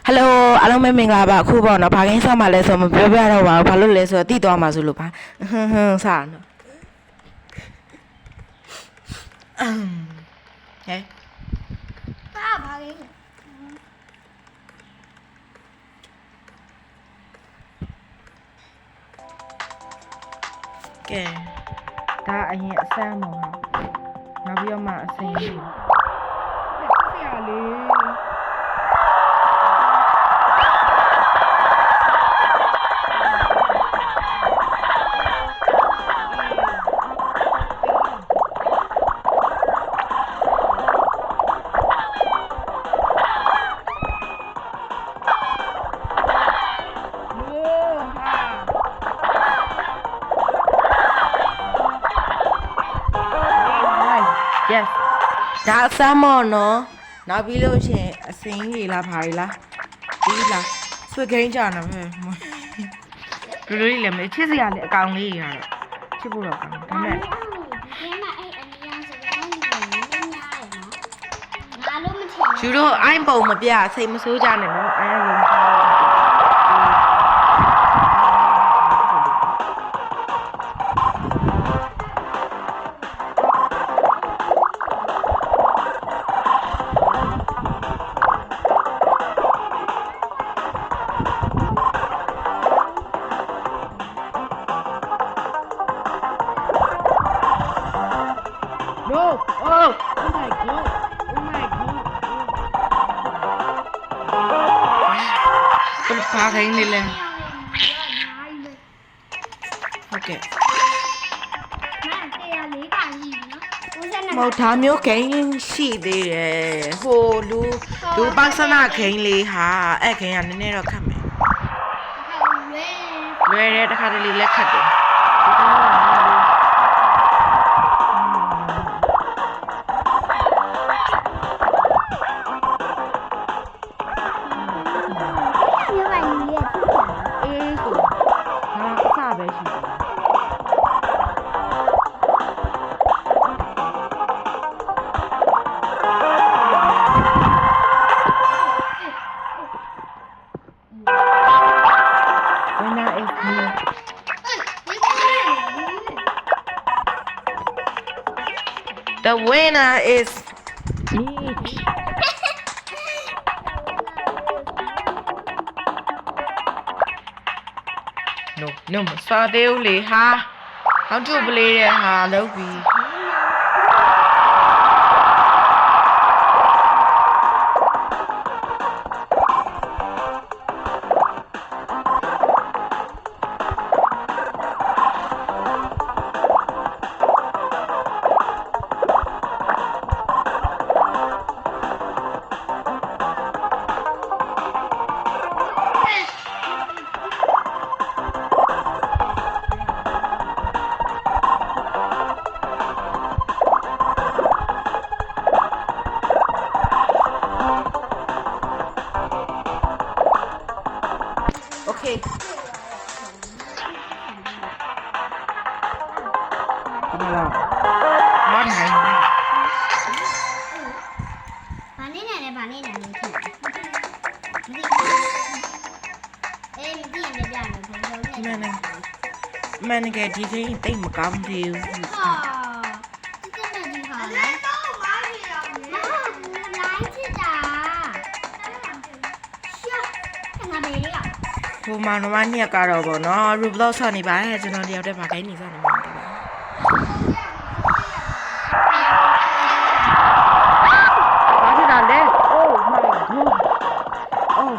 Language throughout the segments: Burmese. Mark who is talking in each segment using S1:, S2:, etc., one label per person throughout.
S1: Hello အားလုံးပဲမင်္ဂလာပါအခုပေါ့နော်ဘာကိန်းဆောက်မှလဲဆိုမပြောပြတော့ပါဘူးဘာလို့လဲဆိုတော့တိသွားမှာဆိုလို့ပါဟွန်းစနော်ဟဲ့
S2: ဘာကိန်း
S1: ကဲဒါအရင်အစမ်းမော်နောက်ပြီးတော့မှအစင်းလေးဆရာလေးyes ဒါအစမ်းမော်နော်နောက်ပြီးလို့ရှင်အစင်းကြီးလားဘာကြီးလားဒီလားဆွေခိန်းကြနော်ဟဲ့လူလူလေးလည်းမချစ်စရာလည်းအကောင်လေးရတော့ချစ်ဖို့တော့ကောင်းဒါပေမဲ့ယူတော့အိုင်းပုံမပြစိတ်မဆိုးကြနဲ့နော်အဲရုံNo! Oh! Oh my god! Oh my god! ဘယ်ပါခိုင်းနေလဲဟုတ်ကဲ့မဟုတ်သားမျိုးဂိမ်းရှိသေးတယ်ဟိုလူပေါက်စနာဂိမ်းလေးဟာအဲ့ဂိမ်းကနည်းနည်းတော့ခတ်မယ်လွယ်တယ်တစ်ခါတလေလက်ခတ်တယ်The winner is me. No, sa deu le ha. How to play it ha, Loki. Okay. Hello. What happened?
S2: ဘာနေနေလဲဖြစ်အေးမသိရင်လည်းပြမယ်ဘုံဘုံနဲ့
S1: Manကဒီကိန်းတိတ်မကောင်းသေးဘူး
S2: ဟာဒီကနေ့ဒီဟာလဲတော့မားရအောင်လေလိုင်းချစ်တာရှာခဏပဲရ
S1: ဟိုမှာတော့ညက်ကတော့ဗောနော် Roblox ဆော့နေပါတယ်ကျွန်တော်တယောက်တည်းဗာခိုင်းနေစားနေမှာပါဘာဖြစ်တာလဲ Oh my god Oh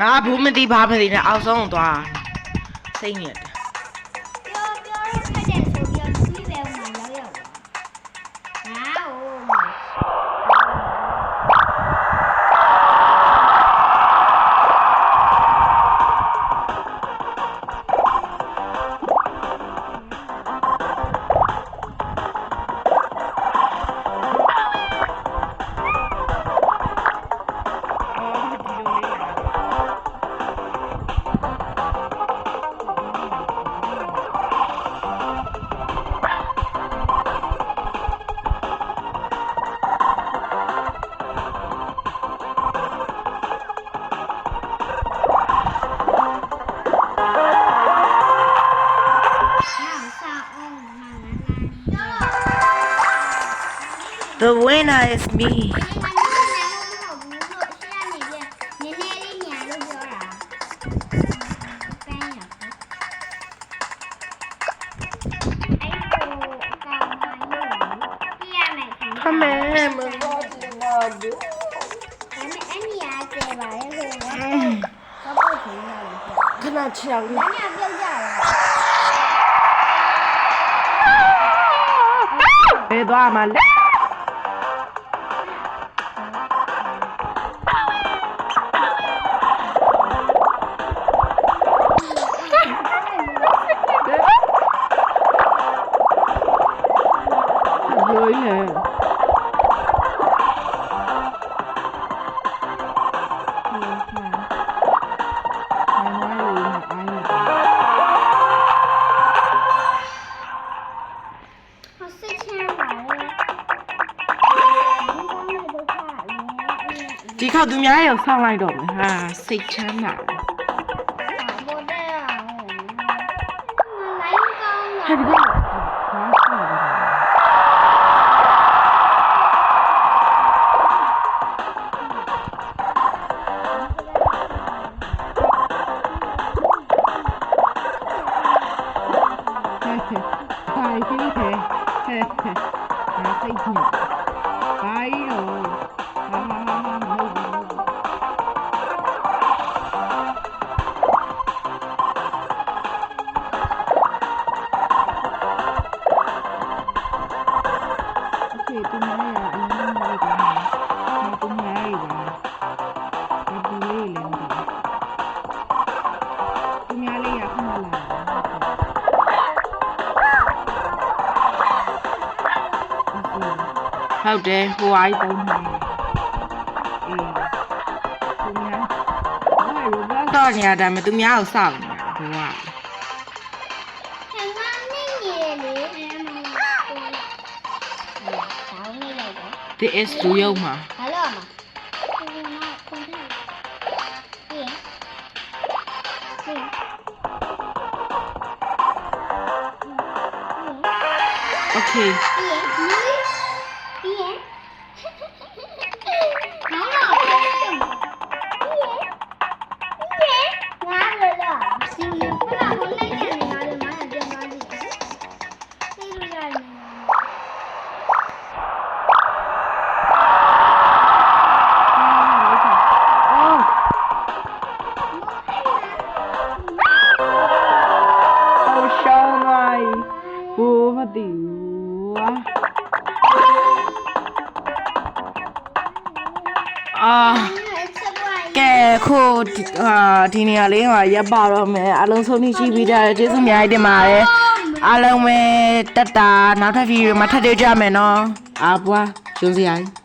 S1: ငါဘူးမသိဘာမသိနဲ့အောက်ဆုံးသွားစိတ်ညစ်တယ်
S2: ပြောခက်တယ်ဆိုပြီးတော့သူ့ပဲမှာရောက်ငါ့ကို
S1: The winner is me ခမဲမတော်ချင်ပါဘူးခဏချောင်းဘယ်သွားမှာလဲရိုးရဲဒီခေါက်သူများရောဆောင်းလိုက်တော့မယ်ဟာစိတ်ချမ်းသာဟဲ့ဒီကောင်ဘာကြီးလဲဟဲ့ငါစိတ်ညစ်ဘာကြီးရောသူများရအရင်ကလိုက်တာသူများရပါဒီလေးလည်းမသိသူများလေးရခဏလာဟုတ်တယ်ဟိုအိုက်တုံးနေအေးသူများဘာလို့ဘာတော့နေရတာမသူများကိုစောင့်နေတာဘိုးကThis is လူယုံမှာ
S2: ဘာလို့မ
S1: โอเคကဲခိုးဒီနေရာလေးမှာရပ်ပါတော့မယ်အားလုံးဆုံးဖြတ်ကြည့်ပြီးကြတယ်ကျေးဇူးအများကြီးတင်ပါတယ်အားလုံးပဲတက်တာနောက်ထပ်ဗီဒီယိုမှာထပ်တွေ့ကြမယ်နော်ဘွားကျိုးစရာကြီး